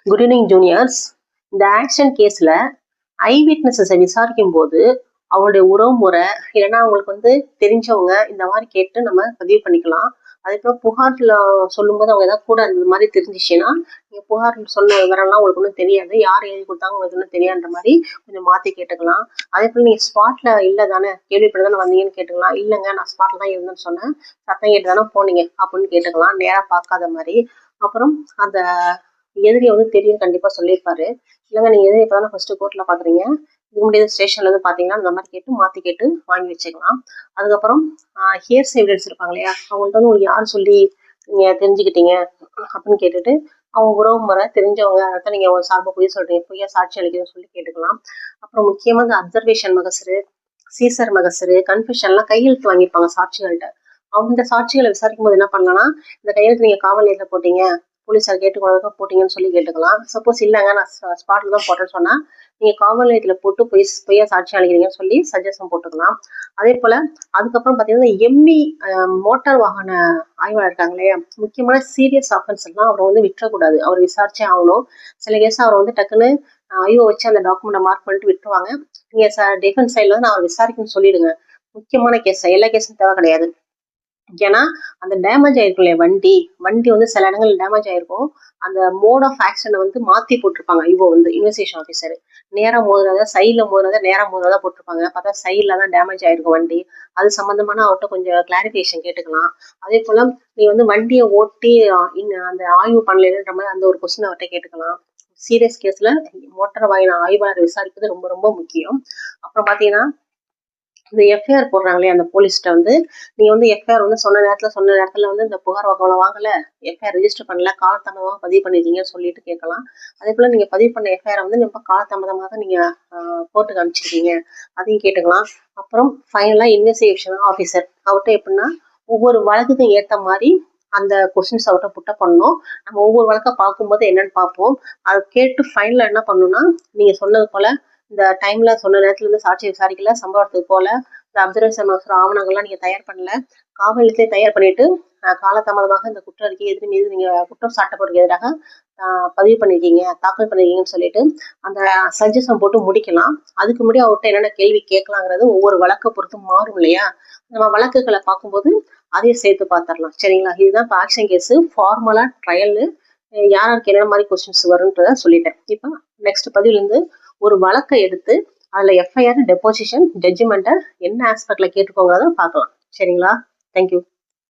Good evening juniors. இந்த action கேஸ்ல ஐ விட்னஸஸை விசாரிக்கும் போது அவங்களுடைய உறவு முறை இல்லைன்னா அவங்களுக்கு தெரிஞ்சவங்க இந்த மாதிரி கேட்டு நம்ம பதிவு பண்ணிக்கலாம். அதுக்கப்புறம் புகார்ல சொல்லும்போது அவங்க ஏதாவது கூட இந்த மாதிரி தெரிஞ்சிச்சுன்னா நீங்க புகார் சொன்ன விவரம்லாம் உங்களுக்கு ஒன்றும் தெரியாது, யார் எழுதி கொடுத்தாங்க உங்களுக்கு ஒன்றும் தெரியாதுன்ற மாதிரி கொஞ்சம் மாற்றி கேட்டுக்கலாம். அதே போல் நீங்கள் ஸ்பாட்ல இல்லை தானே, கேள்விப்பட்டு தானே வந்தீங்கன்னு கேட்டுக்கலாம். இல்லைங்க நான் ஸ்பாட்ல தான் இருந்தேன்னு சொன்னேன், சத்தம் கேட்டு தானே போனீங்க அப்படின்னு கேட்டுக்கலாம், நேராக பார்க்காத மாதிரி. அப்புறம் அந்த எதிரியை தெரியும் கண்டிப்பா சொல்லியிருப்பாரு. இல்லைங்க நீங்க எதிரி இப்பதானே ஃபர்ஸ்ட் கோர்ட்ல பாக்குறீங்க, இதுக்கு முடியாத ஸ்டேஷன்ல பாத்தீங்கன்னா இந்த மாதிரி கேட்டு மாத்தி கேட்டு வாங்கி வச்சுக்கலாம். அதுக்கப்புறம் ஹியர்ஸ் எவிடன்ஸ் இருப்பாங்க இல்லையா, அவங்கள்ட்ட உங்களுக்கு யார் சொல்லி நீங்க தெரிஞ்சுக்கிட்டீங்க அப்படின்னு கேட்டுட்டு அவங்க உறவு முறை தெரிஞ்சவங்க அதான் நீங்க அவங்க சார்பா பொய் சொல்றீங்க, பொய்யா சாட்சி அளிக்கிறேன்னு சொல்லி கேட்டுக்கலாம். அப்புறம் முக்கியமா இந்த அப்சர்வேஷன் மகசரு, சீசர் மகசரு, கன்ஃபெஷன்லாம் கையெழுத்து வாங்கியிருப்பாங்க சாட்சிகள்கிட்ட. அந்த சாட்சிகளை விசாரிக்கும் போது என்ன பண்ணலாம்னா, இந்த கையெழுத்து நீங்க காவல் நிலையத்துல போட்டீங்க, போலீஸார் கேட்டுக்கொள்ளதான் போட்டீங்கன்னு சொல்லி கேட்டுக்கலாம். சப்போஸ் இல்லைங்க நான் ஸ்பாட்ல தான் போட்டேன்னு சொன்னா நீங்க காவல் நிலையத்துல போட்டு பொய்யா சாட்சி அளிக்கிறீங்கன்னு சொல்லி சஜஷன் போட்டுக்கலாம். அதே போல அதுக்கப்புறம் பாத்தீங்கன்னா எம்மி மோட்டார் வாகன ஆய்வாளர் இருக்காங்க இல்லையா, முக்கியமான சீரியஸ் ஆஃபென்ஸ் எல்லாம் அவரை விட்டுறக்கூடாது, அவர் விசாரிச்சே ஆகணும். சில கேஸ் அவர் டக்குன்னு ஐயோ வச்சு அந்த டாக்குமெண்ட்டை மார்க் பண்ணிட்டு விட்டுருவாங்க. நீங்க டிஃபென்ஸ் சைட்ல நான் அவர் விசாரிக்கணும்னு சொல்லிடுங்க. முக்கியமான கேஸ், எல்லா கேஸும் தேவை கிடையாது. ஏன்னா அந்த டேமேஜ் ஆயிருக்கும் இல்லையா வண்டி சில இடங்கள்ல டேமேஜ் ஆயிருக்கும். அந்த மோட் ஆஃப் ஆக்சிடென்ட் மாத்தி போட்டிருப்பாங்க. ஐயோ இன்வெஸ்டிகேஷன் ஆஃபீஸர் நேரா மோதுறதா சைட்ல மோதுறதா நேரா மோதுறதா போட்டிருப்பாங்க. பார்த்தா சைட்ல தான் டேமேஜ் ஆயிருக்கும் வண்டி. அது சம்பந்தமான அவர்கிட்ட கொஞ்சம் கிளாரிபிகேஷன் கேட்டுக்கலாம். அதே போல நீ வண்டியை ஓட்டி அந்த ஆய்வு பண்ணலன்ற மாதிரி அந்த ஒரு கொஸ்டின் அவர்கிட்ட கேட்டுக்கலாம். சீரியஸ் கேஸ்ல மோட்டார் வாகன ஆய்வாளர் விசாரிப்பது ரொம்ப ரொம்ப முக்கியம். அப்புறம் பாத்தீங்கன்னா இந்த எஃப்ஐஆர் போடுறாங்க இல்லையா, அந்த போலீஸ்கிட்ட நீங்க எஃப்ஐஆர் சொன்ன நேரத்துல இந்த புகார் வாங்கல, எஃப்ஐஆர் ரெஜிஸ்டர் பண்ணல, காலதாமதமாக பதிவு பண்ணிருக்கீங்கன்னு சொல்லிட்டு கேட்கலாம். அதே போல நீங்க பதிவு பண்ண எஃப்ஐஆர் ரொம்ப காலதாமதமாக நீங்க கோர்ட்டுக்கு அனுப்பிச்சிருக்கீங்க, அதையும் கேட்டுக்கலாம். அப்புறம் ஃபைனலா இன்வெஸ்டிகேஷன் ஆஃபீஸர் அவர்கிட்ட எப்படின்னா ஒவ்வொரு வழக்குக்கும் ஏத்த மாதிரி அந்த கொஸ்டின்ஸ் அவர்கிட்ட புட்டப் பண்ணணும். நம்ம ஒவ்வொரு வழக்கை பார்க்கும்போது என்னன்னு பார்ப்போம். அதை கேட்டு ஃபைனலா என்ன பண்ணணும்னா, நீங்க சொன்னது போல இந்த டைம்ல சொன்ன நேரத்துல சாட்சியை விசாரிக்கல, சம்பவத்துக்கு போல, இந்த அப்சர்வேஷன் ஆவணங்கள்லாம் நீங்க தயார் பண்ணல, காவல் நிலையத்தை தயார் பண்ணிட்டு காலதாமதமாக இந்த குற்ற அறிக்கை எதிரி மீது நீங்க குற்றம் சாட்டப்படுறதுக்கு எதிராக பதிவு பண்ணிருக்கீங்க, தாக்கல் பண்ணிருக்கீங்கன்னு சொல்லிட்டு அந்த சஜஷன் போட்டு முடிக்கலாம். அதுக்கு முன்னாடி அவர்கிட்ட என்னென்ன கேள்வி கேட்கலாங்கிறது ஒவ்வொரு வழக்கை பொறுத்து மாறும் இல்லையா, நம்ம வழக்குகளை பார்க்கும்போது அதையும் சேர்த்து பார்த்துடலாம். சரிங்களா, இதுதான் இப்போ ஆக்ஷன் கேஸ் ஃபார்மலா ட்ரையல் யாருக்கு என்னென்ன மாதிரி கொஸ்டின்ஸ் வரும்ன்றத சொல்லிட்டேன். இப்போ நெக்ஸ்ட் பதிவுல ஒரு வழக்கை எடுத்து அதுல எஃப்ஐஆர், டெபோசிஷன், ஜட்ஜ்மெண்ட்டை என்ன ஆஸ்பெக்ட்ல கேட்டுக்கோங்கிறத பார்க்கலாம். சரிங்களா, தேங்க்யூ.